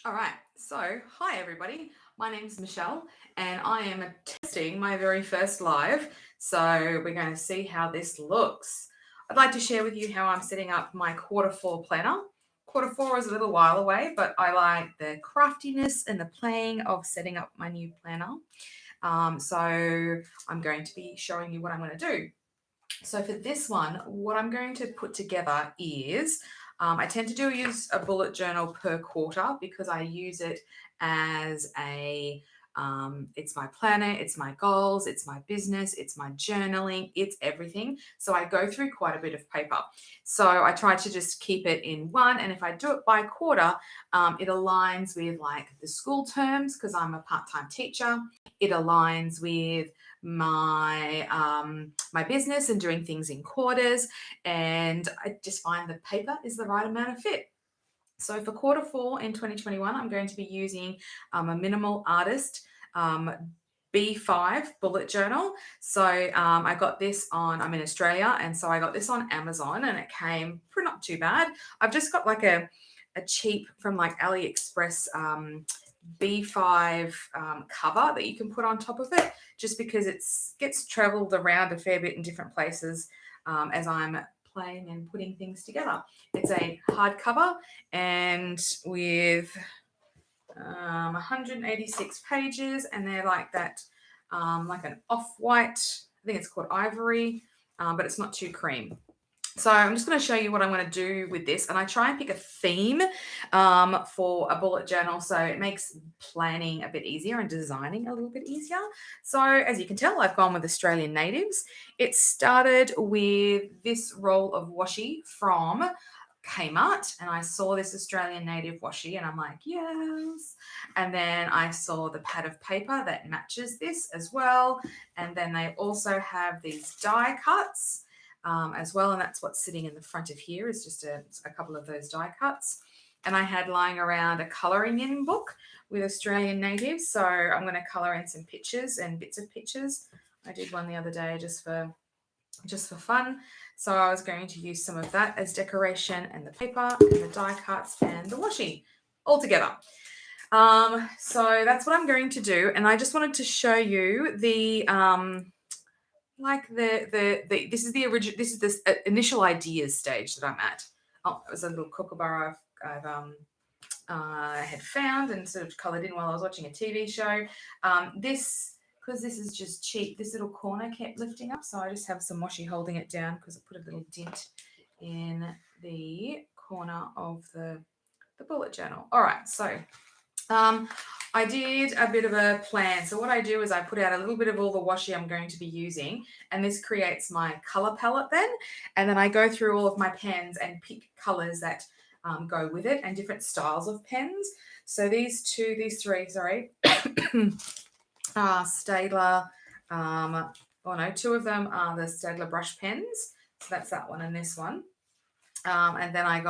All right, so hi everybody. My name's Michelle and I am testing my very first live. So we're going to see how this looks. I'd like to share with you how I'm setting up my quarter 4 planner. Quarter 4 is a little while away, but I like the craftiness and the playing of setting up my new planner. So I'm going to be showing you what I'm going to do. So for this one, what I'm going to put together is I tend to use a bullet journal per quarter because I use it as it's my planner, it's my goals, it's my business, it's my journaling, it's everything. So I go through quite a bit of paper. So I try to just keep it in one. And if I do it by quarter, it aligns with like the school terms because I'm a part-time teacher. It aligns with my business and doing things in quarters, and I just find the paper is the right amount of fit. So for quarter 4 in 2021, I'm going to be using a minimal artist B5 bullet journal. So I got this I'm in Australia, and so I got this on Amazon, and it came pretty not too bad. I've just got like a cheap from like AliExpress B5 cover that you can put on top of it, just because it gets traveled around a fair bit in different places as I'm playing and putting things together. It's a hardcover and with 186 pages, and they're like that, like an off-white, I think it's called ivory, but it's not too cream. So I'm just going to show you what I'm going to do with this, and I try and pick a theme for a bullet journal, so it makes planning a bit easier and designing a little bit easier. So as you can tell, I've gone with Australian natives. It started with this roll of washi from Kmart, and I saw this Australian native washi, and I'm like, yes. And then I saw the pad of paper that matches this as well, and then they also have these die cuts as well, and that's what's sitting in the front of here is just a couple of those die cuts. And I had lying around a colouring in book with Australian natives, so I'm going to colour in some pictures and bits of pictures. I did one the other day just for fun. So I was going to use some of that as decoration, and the paper and the die cuts and the washi all together. So that's what I'm going to do, and I just wanted to show you the like the this is the original, this is the initial ideas stage that I'm at. Oh, it was a little kookaburra I had found and sort of coloured in while I was watching a TV show. This, because this is just cheap, this little corner kept lifting up, so I just have some washi holding it down because I put a little dent in the corner of the bullet journal. All right, so I did a bit of a plan. So what I do is I put out a little bit of all the washi I'm going to be using, and this creates my color palette then. And then I go through all of my pens and pick colors that go with it and different styles of pens. So these three, sorry, Staedtler, two of them are the Staedtler brush pens. So that's that one and this one. And then I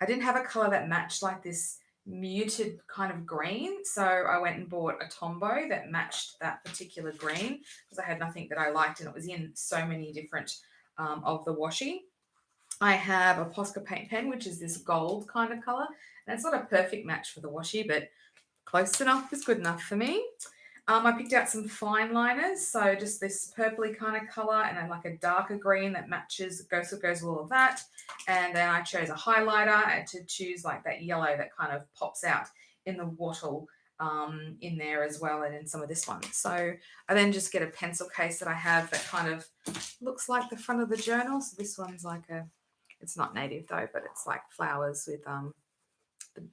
didn't have a color that matched like this muted kind of green, so I went and bought a Tombow that matched that particular green because I had nothing that I liked, and it was in so many different of the washi. I have a Posca paint pen, which is this gold kind of color, and it's not a perfect match for the washi, but close enough is good enough for me. I picked out some fine liners, so just this purpley kind of color, and then like a darker green that matches, goes with all of that. And then I chose a highlighter to choose like that yellow that kind of pops out in the wattle in there as well, and in some of this one. So I then just get a pencil case that I have that kind of looks like the front of the journal. So this one's like it's not native though, but it's like flowers with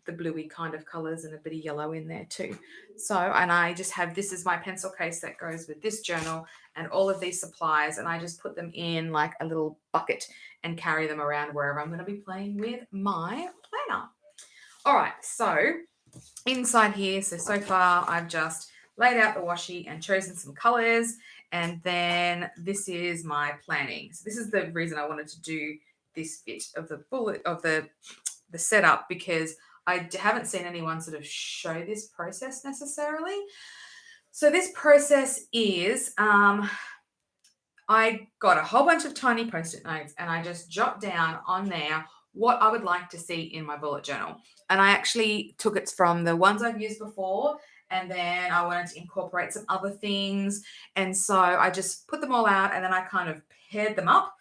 the bluey kind of colors and a bit of yellow in there too. So, and I just have this as my pencil case that goes with this journal and all of these supplies, and I just put them in like a little bucket and carry them around wherever I'm going to be playing with my planner. All right, so inside here, so far I've just laid out the washi and chosen some colors, and then this is my planning. So this is the reason I wanted to do this bit of the bullet of the setup, because I haven't seen anyone sort of show this process necessarily. So this process is I got a whole bunch of tiny Post-it notes, and I just jot down on there what I would like to see in my bullet journal. And I actually took it from the ones I've used before, and then I wanted to incorporate some other things. And so I just put them all out, and then I kind of paired them up.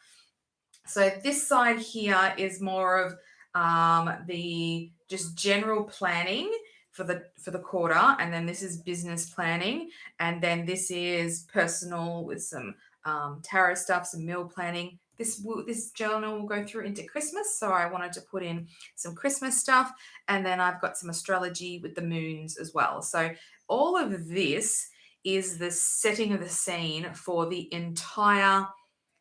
So this side here is more of the just general planning for the quarter, and then this is business planning, and then this is personal with some tarot stuff, some meal planning. This journal will go through into Christmas, so I wanted to put in some Christmas stuff, and then I've got some astrology with the moons as well. So all of this is the setting of the scene for the entire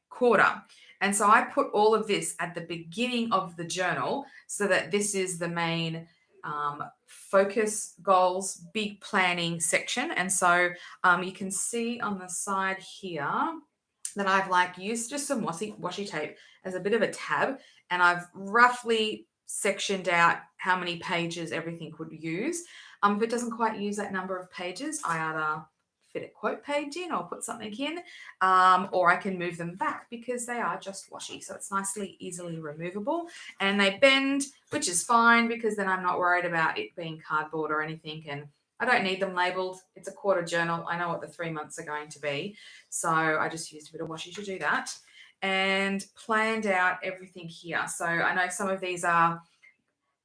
quarter. And so I put all of this at the beginning of the journal so that this is the main focus, goals, big planning section. And so you can see on the side here that I've like used just some washi tape as a bit of a tab, and I've roughly sectioned out how many pages everything would use. If it doesn't quite use that number of pages, I either fit a quote page in or put something in, or I can move them back because they are just washi. So it's nicely, easily removable, and they bend, which is fine because then I'm not worried about it being cardboard or anything, and I don't need them labeled. It's a quarter journal. I know what the 3 months are going to be. So I just used a bit of washi to do that and planned out everything here. So I know some of these are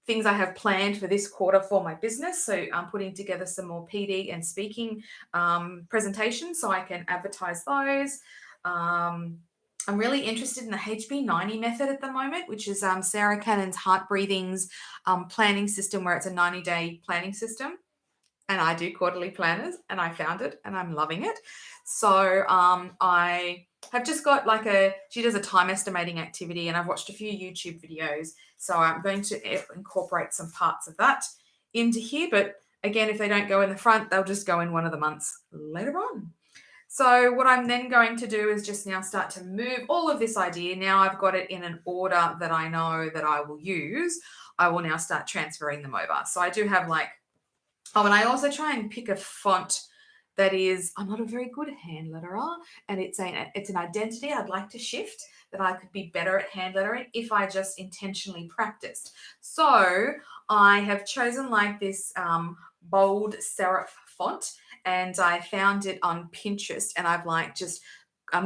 things I have planned for this quarter for my business. So I'm putting together some more PD and speaking presentations so I can advertise those. I'm really interested in the HB90 method at the moment, which is Sarah Cannon's Heart Breathing's planning system, where it's a 90-day planning system. And I do quarterly planners, and I found it and I'm loving it. So I have just got she does a time estimating activity, and I've watched a few YouTube videos. So I'm going to incorporate some parts of that into here. But again, if they don't go in the front, they'll just go in one of the months later on. So what I'm then going to do is just now start to move all of this idea. Now I've got it in an order that I know that I will use. I will now start transferring them over. So I do have and I also try and pick a font that is, I'm not a very good hand letterer, and it's an identity I'd like to shift, that I could be better at hand lettering if I just intentionally practiced. So I have chosen this bold serif font, and I found it on Pinterest, and I'm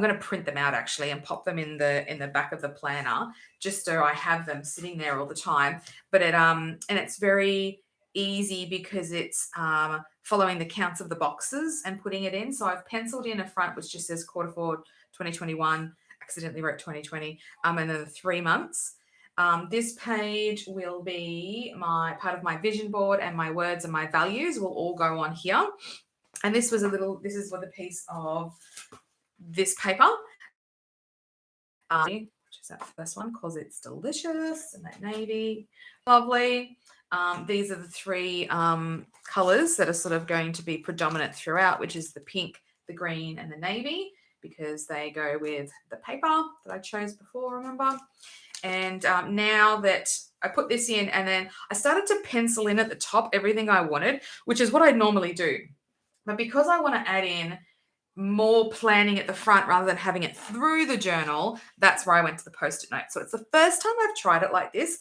going to print them out actually and pop them in the back of the planner just so I have them sitting there all the time. But and it's very easy because it's following the counts of the boxes and putting it in. So I've penciled in a front which just says quarter four 2021, accidentally wrote 2020, and then the 3 months. This page will be part of my vision board, and my words and my values will all go on here. And this is with a piece of this paper, which is that first one, because it's delicious, and that navy, lovely. These are the 3 colours that are sort of going to be predominant throughout, which is the pink, the green, and the navy, because they go with the paper that I chose before, remember? And now that I put this in, and then I started to pencil in at the top everything I wanted, which is what I normally do. But because I want to add in more planning at the front rather than having it through the journal, that's where I went to the Post-it note. So it's the first time I've tried it like this,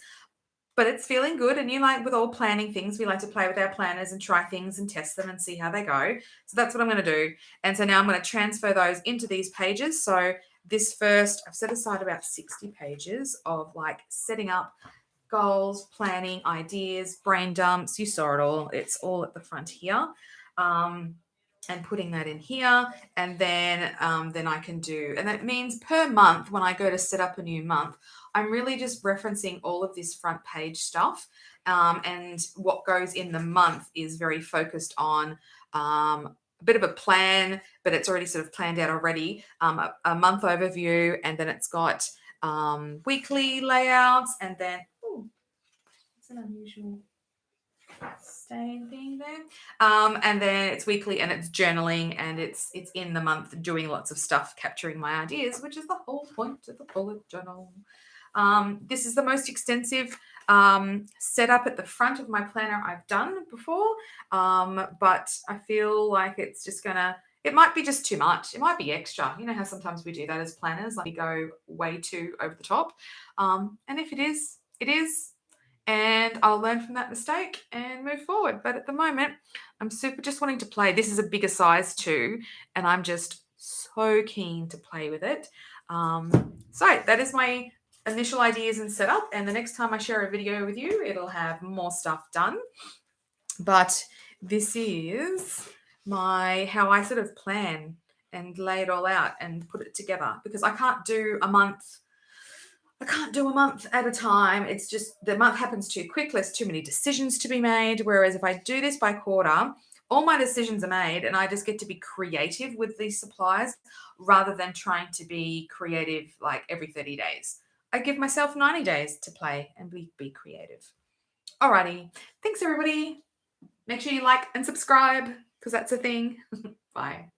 but it's feeling good. And with all planning things, we like to play with our planners and try things and test them and see how they go. So that's what I'm going to do. And so now I'm going to transfer those into these pages. So this first, I've set aside about 60 pages of setting up goals, planning, ideas, brain dumps. You saw it all. It's all at the front here. And putting that in here, and then I can do, and that means per month when I go to set up a new month, I'm really just referencing all of this front page stuff, and what goes in the month is very focused on a bit of a plan, but it's already sort of planned out already, a month overview, and then it's got weekly layouts, and then it's an unusual stain thing there, and then it's weekly, and it's journaling, and it's in the month doing lots of stuff, capturing my ideas, which is the whole point of the bullet journal. This is the most extensive setup at the front of my planner I've done before, but I feel like it's just it might be just too much. It might be extra. You know how sometimes we do that as planners, we go way too over the top. And if it is, it is, and I'll learn from that mistake and move forward. But at the moment, I'm super just wanting to play. This is a bigger size too, and I'm just so keen to play with it. So that is my initial ideas and setup. And the next time I share a video with you, it'll have more stuff done. But this is how I sort of plan and lay it all out and put it together, because I can't do a month at a time. It's just the month happens too quick. There's too many decisions to be made. Whereas if I do this by quarter, all my decisions are made and I just get to be creative with these supplies rather than trying to be creative like every 30 days. I give myself 90 days to play and be creative. Alrighty. Thanks, everybody. Make sure you like and subscribe because that's a thing. Bye.